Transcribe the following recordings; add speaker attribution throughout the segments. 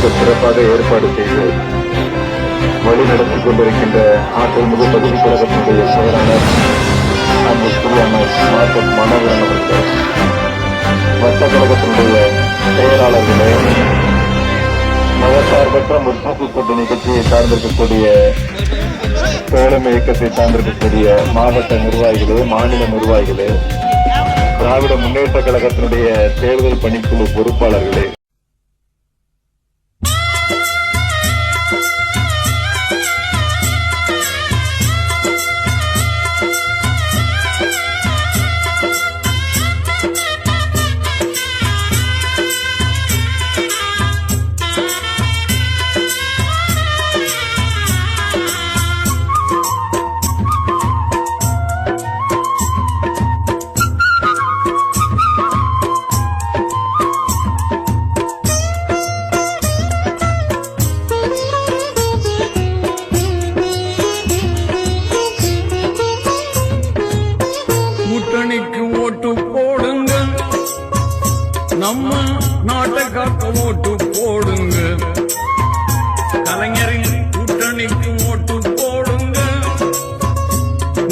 Speaker 1: மிக சிறப்பாக ஏற்பாடு செய்து வழிநடத்திக் கொண்டிருக்கின்ற ஆற்றல்மிகு பகுதி கழகத்தினுடைய செயலாளர் அன்புக்குரியான மார்க்கெட் மனோகரன் அவர்களே, வட்ட கழகத்தினுடைய செயலாளர்களே, மதசார்பற்ற முற்போக்கு கூட்டணி கட்சியை சார்ந்திருக்கக்கூடிய தோழமை இயக்கத்தை சார்ந்திருக்கக்கூடிய மாவட்ட நிர்வாகிகளே, மாநில நிர்வாகிகளே, திராவிட முன்னேற்ற கழகத்தினுடைய தேர்தல் பணிக்குழு பொறுப்பாளர்களே,
Speaker 2: கூட்டணிக்கு ஓட்டு போடுங்க, நம்ம நாட்டை காக்க ஓட்டு போடுங்க. கலைஞரின் கூட்டணிக்கு ஓட்டு போடுங்க,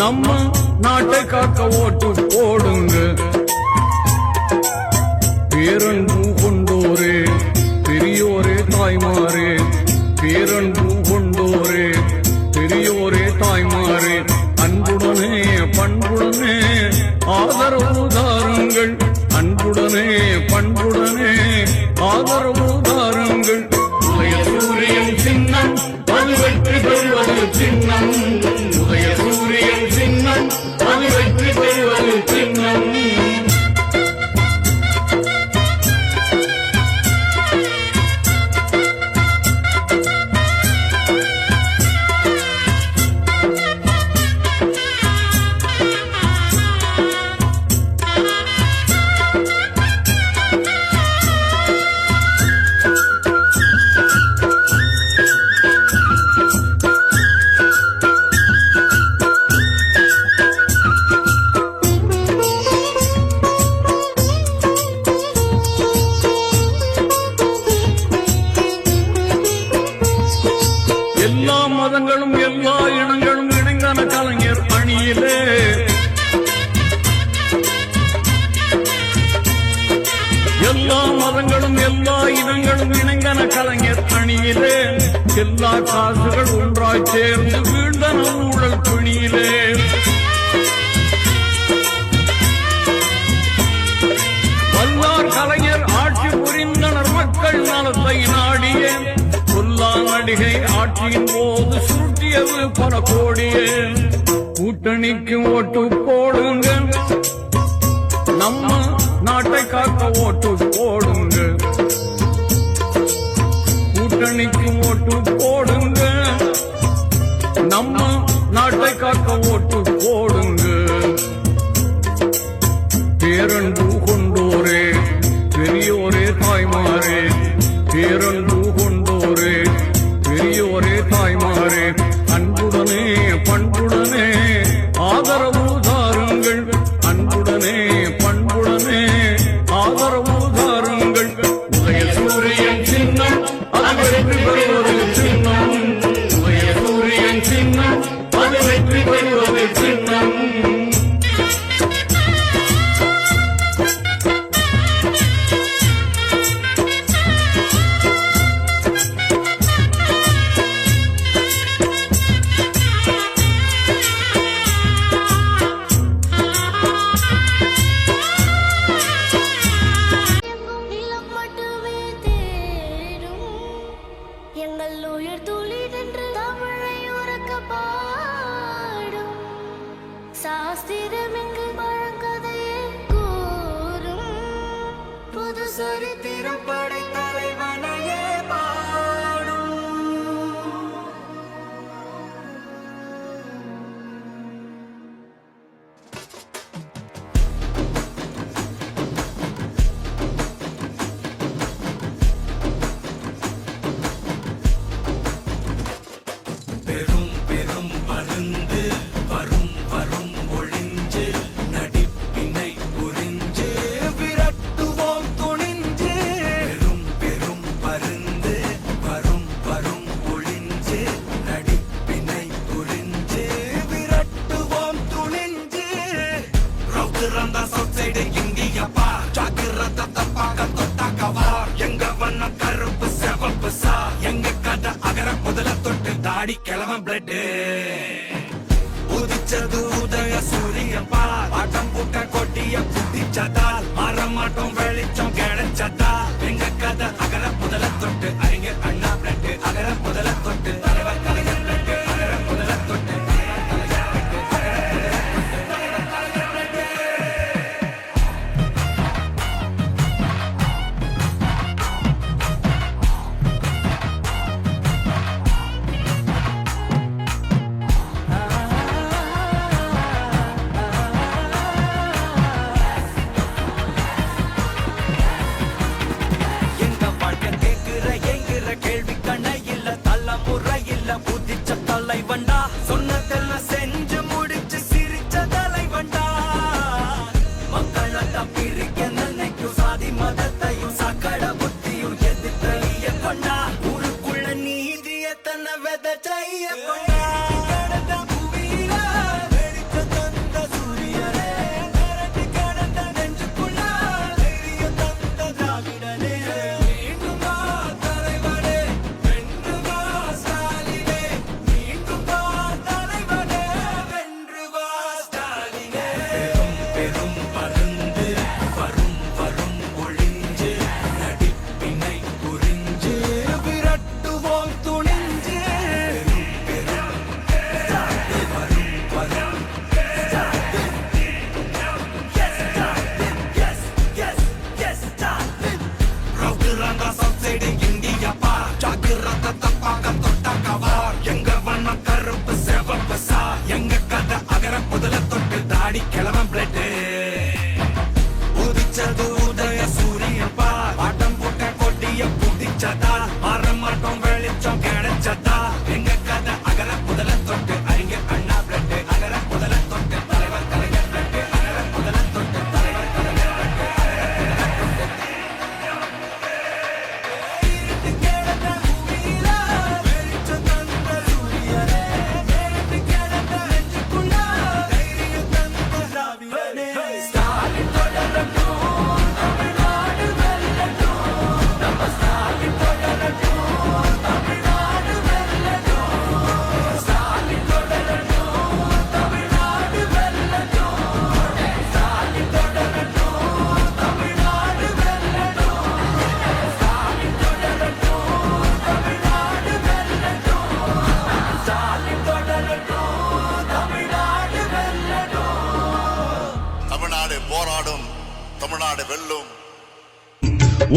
Speaker 2: நம்ம நாட்டை காக்க ஓட்டு போடுங்க. பேரன்பு கொண்டோரே, பெரியோரே, தாய்மாரே, பேரன்பு கொண்டோரே, பெரியோரே, தாய்மாரே, அன்புடனே பண்புடனே ஆதரவு தாருங்கள். அன்புடனே பண்புடனே ஆதரவு தாருங்கள். உதய சூரியன் சின்னம் அது வெற்றி பெறுவது சின்னம். உதய சூரியன் சின்னம் அது வெற்றி பெறுவது சின்னம். எல்லா மதங்களும் எல்லா இனங்களும் இணைந்தான கலைஞர் அணியிலே, எல்லா மதங்களும் எல்லா இனங்களும் இணைந்தான கலைஞர் அணியிலே, எல்லா காசுகள் ஒன்றாய் சேர்ந்து வீழ்ந்தன ஊழல் பிணியிலே. வல்லார் கலைஞர் ஆட்சி புரிந்தனர் மக்கள் நலத்தை நாடியே. நடிகை ஆட்சியின் போது சுருட்டியது பல கோடியே. கூட்டணிக்கு ஓட்டு போடுங்க, நம்ம நாட்டை காக்க ஓட்டு போடுங்க. கூட்டணிக்கு ஓட்டு போடுங்க, நம்ம நாட்டை காக்க ஓட்டு போடுங்க. பேரன்பு கொண்டோரே, பெரியோரே, தாய்மாரே, பேரன்பு கொண்டோரே, பெரியோரே, தாய்மாரே, அன்புடனே பண்புடனே ஆதரவு தாருங்கள். அன்புடனே பண்புடனே ஆதரவு தாருங்கள். உதய சூரியன் சின்னம் அது வெற்றி பெறுவது சின்னம். உதய சூரியன் சின்னம் அது வெற்றி பெறுவது சின்னம்.
Speaker 3: எங்கள் உயிர் துளிரென்று தமிழை உறக்க பாடும் சாஸ்திரம் எங்கு பழங்கதையே கூறும் புது சரித்திரம் படைத்த தலைவனையே பாடும்.
Speaker 4: பருந்து தாடி கிழவன் பிளட் உதிச்சது உதய சூரியன் பார் ஆட்டம் பூட்ட கொட்டிய புத்திச்சதால் மாறமாட்டம் வெளிச்சம் கிடைச்சதா எங்க கதை அகர முதல தொட்டு அறிஞர் அண்ணா பிளட் அகர முதல தொட்டு தலைவர் கலைஞர் பிளட் அகர முதல தொட்டு தலைவண்டா சொன்னதெல்லாம் செஞ்சு முடிச்சு சிரிச்ச தலைவண்டா மக்களெல்லாம் பிரிக்க நினைக்கும் சாதி மதத்தையும் சக்கட புத்தியும் எதிர்த்தைய கொண்டா ஊருக்குள்ள நீதிய தன்னை விதைச்சைய கொண்டா கிழவன் பிளட் உதிச்சது உதய சூரியன் பார் ஆட்டம் போட்ட கொட்டிய புதிச்சதா மாறமாட்டம் வெளிச்சம் கிடைச்சதா எங்க கதை அகர முதல தொட்டு அறிஞர் அண்ணா பிளட் அகர முதல தொட்டு தலைவர் கலைஞர் பிளட் அகர முதல தொட்டு தலைவர் கலைஞர் பிளட் அகர முதல தொட்டு கிழந்த பூமியில வெளிச்சம் தந்த சூரியனே நேற்று கிழந்த நெஞ்சுக்குள்ள தைரியம் தந்த சாவியனே ஸ்டாலின் தொடரட்டும் தமிழ்நாடு வெல்லட்டும் நம்ம ஸ்டாலின் தொடரட்டும் தமிழ்நாடு வெல்லட்டும் ஸ்டாலின் தொடரட்டும் தமிழ்நாடு வெல்லட்டும் ஸ்டாலின் தொடரட்டும் தமிழ்நாடு வெல்லட்டும் ஸ்டாலின் தொடரட்டும் தமிழ்நாடு வெல்லட்டும் ஸ்டாலின் தொடரட்டும் தமிழ்நாடு வெல்லட்டும்
Speaker 5: தமிழ்நாடு போராடும், தமிழ்நாடு வெல்லும்.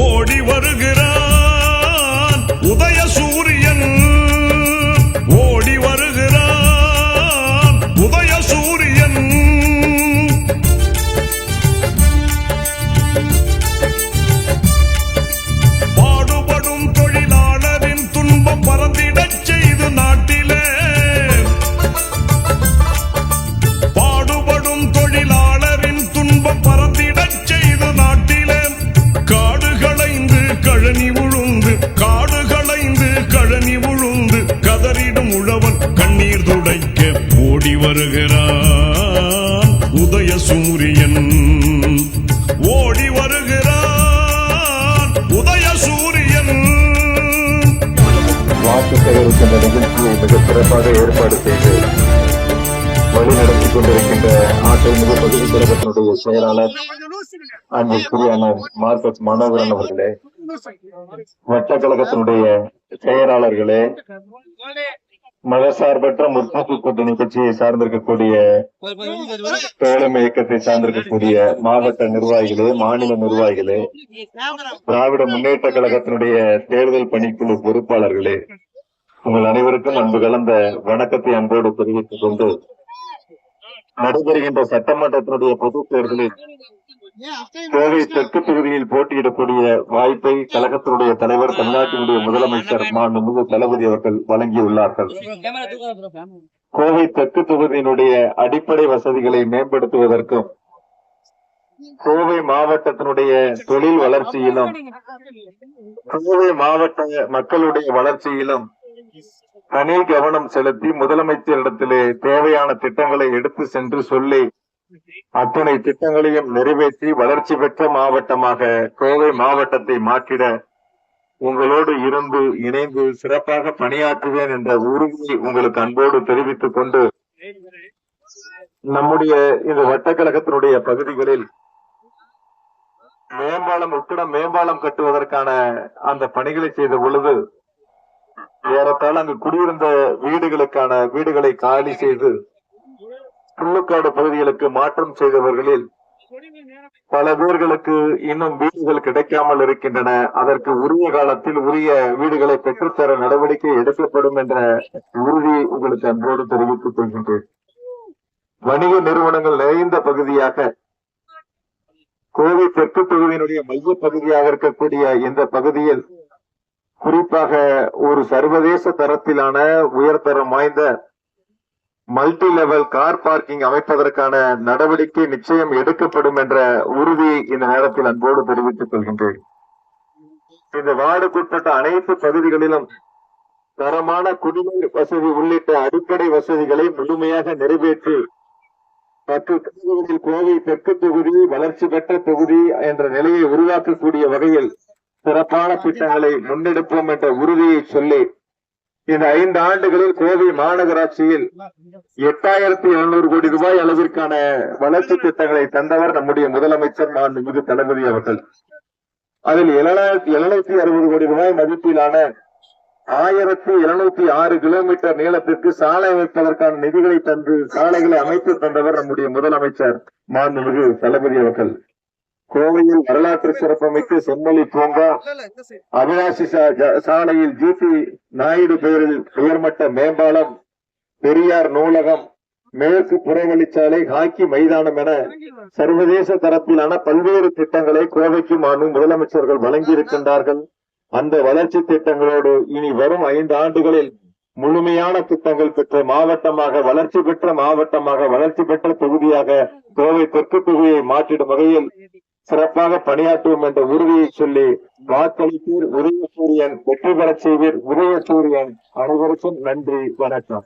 Speaker 2: ஓடி வருகிறான் உதய சூரியன் ஓடி வருகிறான் உதய சூரியன் பாடுபடும் தொழிலாளரின் துன்பம் பறந்திடச் செய்து நாட்டிலே பாடுபடும் தொழிலாளரின் துன்பம் பறந்திடச் செய்து நாட்டிலே காடு களைந்து கழனி உழுந்து காடு களைந்து கழனி உழுந்து கதறிடும் உழவன் கண்ணீர் துடைக்க ஓடி வருகிறான் உதய சூரியன் ஓடி வருகிறான் உதய சூரியன்
Speaker 1: வாக்கு சேகரிக்கின்ற நிகழ்ச்சியை மிக சிறப்பாக ஏற்பாடு செய்து வழிநடத்திக் கொண்டிருக்கின்ற ஆட்டைமிகு பகுதி கழகத்தினுடைய செயலாளர் அன்பிற்குரிய மார்க்கஸ் மனோகரன் அவர்களே, வட்ட கழகத்தினுடைய செயலாளர்களே, மதசார்பற்ற முற்போக்கு கூட்டணி கட்சியை சார்ந்திருக்கக்கூடிய தோழமை இயக்கத்தை சார்ந்திருக்கக்கூடிய மாவட்ட நிர்வாகிகளே, மாநில நிர்வாகிகளே, திராவிட முன்னேற்ற கழகத்தினுடைய தேர்தல் பணிக்குழு பொறுப்பாளர்களே, உங்கள் அனைவருக்கும் அன்பு கலந்த வணக்கத்தை அன்போடு தெரிவித்துக் கொண்டு நடைபெறுகின்ற சட்டமன்றத்தினுடைய பொதுத் தேர்தலில் கோவை தெற்கு தொகுதியில் போட்டியிடக்கூடிய வாய்ப்பை கழகத்தினுடைய தலைவர், தமிழ்நாட்டினுடைய முதலமைச்சர் மாண்புமிகு தளபதி அவர்கள் வழங்கியுள்ளார்கள். கோவை தெற்கு தொகுதியினுடைய அடிப்படை வசதிகளை மேம்படுத்துவதற்கும் கோவை மாவட்டத்தினுடைய தொழில் வளர்ச்சியிலும் கோவை மாவட்ட மக்களுடைய வளர்ச்சியிலும் தனி கவனம் செலுத்தி முதலமைச்சரிடத்திலே தேவையான திட்டங்களை எடுத்து சென்று சொல்லி அத்தனை திட்டங்களையும் நிறைவேற்றி வளர்ச்சி பெற்ற மாவட்டமாக கோவை மாவட்டத்தை மாற்றிட உங்களோடு இருந்து இணைந்து சிறப்பாக பணியாற்றுவேன் என்ற உறுதியை உங்களுக்கு அன்போடு தெரிவித்துக் கொண்டு நம்முடைய இந்த வட்டக்கழகத்தினுடைய பகுதிகளில் உட்கடம் மேம்பாலம் கட்டுவதற்கான அந்த பணிகளை செய்த பொழுது ஏறத்தாழ அங்கு குடியிருந்த வீடுகளை காலி செய்து புல்லுக்காடு பகுதிகளுக்கு மாற்றம் செய்தவர்களில் பல பேர்களுக்கு இன்னும் வீடுகள் கிடைக்காமல் இருக்கின்றன. அதற்கு உரிய காலத்தில் உரிய வீடுகளை பெற்றுத்தர நடவடிக்கை எடுக்கப்படும் என்ற உறுதியை உங்களுக்கு அன்போடு தெரிவித்துக் கொள்கின்றேன். வணிக நிறுவனங்கள் நிறைந்த பகுதியாக கோவை தெற்கு தொகுதியினுடைய மைய பகுதியாக இருக்கக்கூடிய இந்த பகுதியில் குறிப்பாக ஒரு சர்வதேச தரத்திலான உயர்தரம் வாய்ந்த மல்டி லெவல் கார் பார்க்கிங் அமைப்பதற்கான நடவடிக்கை நிச்சயம் எடுக்கப்படும் என்ற உறுதியை இந்த நேரத்தில் அன்போடு தெரிவித்துக் கொள்கின்றேன். இந்த வார்டுக்குட்பட்ட அனைத்து பகுதிகளிலும் தரமான குடிநீர் வசதி உள்ளிட்ட அடிப்படை வசதிகளை முழுமையாக நிறைவேற்றி 10 தொகுதிகளில் கோவை தெற்கு தொகுதி வளர்ச்சி பெற்ற தொகுதி என்ற நிலையை உருவாக்கக்கூடிய வகையில் சிறப்பான திட்டங்களை முன்னெடுப்போம் என்ற உறுதியை சொல்லி இந்த 5 ஆண்டுகளில் கோவை மாநகராட்சியில் 8700 கோடி ரூபாய் அளவிற்கான வளர்ச்சி திட்டங்களை தந்தவர் நம்முடைய முதலமைச்சர் மாண்புமிகு தளபதி அவர்கள். அதில் 760 கோடி ரூபாய் மதிப்பிலான 1706 கிலோமீட்டர் நீளத்திற்கு சாலை அமைப்பதற்கான நிதிகளை தந்து சாலைகளை அமைத்து தந்தவர் நம்முடைய முதலமைச்சர் மாண்புமிகு தளபதி அவர்கள். கோவையில் வரலாற்று சிறப்புமிக்க செம்மொழி பூங்கா, அவினாசி சாலையில் ஜிபி நாயுடு பெயரில் உயர்மட்ட மேம்பாலம், பெரியார் நூலகம், மேற்கு புறவழிச்சாலை, ஹாக்கி மைதானம் என சர்வதேச தரத்திலான பல்வேறு திட்டங்களை கோவைக்கு முதலமைச்சர்கள் வழங்கியிருக்கின்றார்கள். அந்த வளர்ச்சி திட்டங்களோடு இனி வரும் 5 ஆண்டுகளில் முழுமையான திட்டங்கள் பெற்ற மாவட்டமாக, வளர்ச்சி பெற்ற தொகுதியாக கோவை தெற்கு தொகுதியை மாற்றிடும் வகையில் சிறப்பாக பணியாற்றுவோம் என்ற உறுதியை சொல்லி வாக்களிப்பீர் உதயசூரியன், வெற்றி பெறச் செய்வீர் உதயசூரியன். அனைவருக்கும் நன்றி, வணக்கம்.